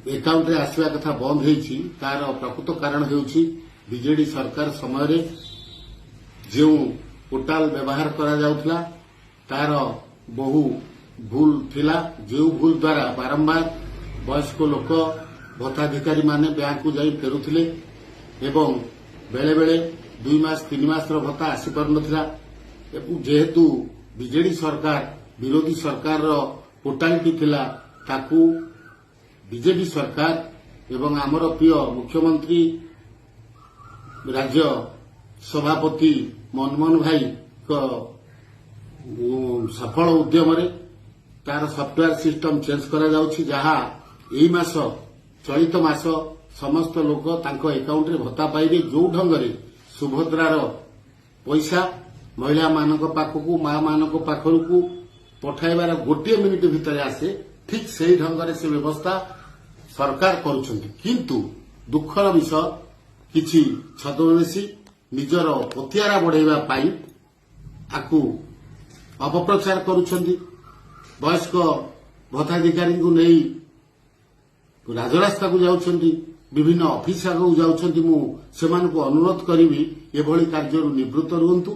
Account आसवा कथा बंद होती तार प्रकृत कारण होउछि बीजेडी सरकार समय जो पोर्टाल व्यवहार करा जाउथला तार बहु भूल थिला जो भूल द्वारा बारंबार वयस्क लोक भत्ताधिकारी माने बैंक को जाई फेरुथिले एवं बेले बेले 2 मास 3 मास भत्ता आसी पार नथिला जेहेतु बीजेडी सरकार विरोधी सरकार पोर्टालिटी थिला ताकू बीजेपी सरकार एवं आमर प्रिय मुख्यमंत्री राज्य सभापति मनमोहन भाई सफल उद्यम तार सफ्टवेयर सिस्टम चेंज करा जाउछि जहा एई मास चलित मास समस्त लोक तांको अकाउंट रे भत्ता पाइबे जो ढंगरे सुभद्रार पैसा महिला मानक पाखकू मां मानक पाखरकू पठाइबार गोटे मिनिट भितर आसे ठीक से ढंगरे से व्यवस्था सरकार करुछंती किंतु दुखर विषय किछि छद्मवेशी निजर पतियारा बढ़ाइबा पाई आकु अपप्रचार करुछंती वयस्क भत्ताधिकारी को नहीं राजरास्ता को जाउछंती विभिन्न ऑफिस आगु जाउछंती मु सेमानकु अनुरोध करिवि एभली कार्यरु निवृत्त रुहंतु।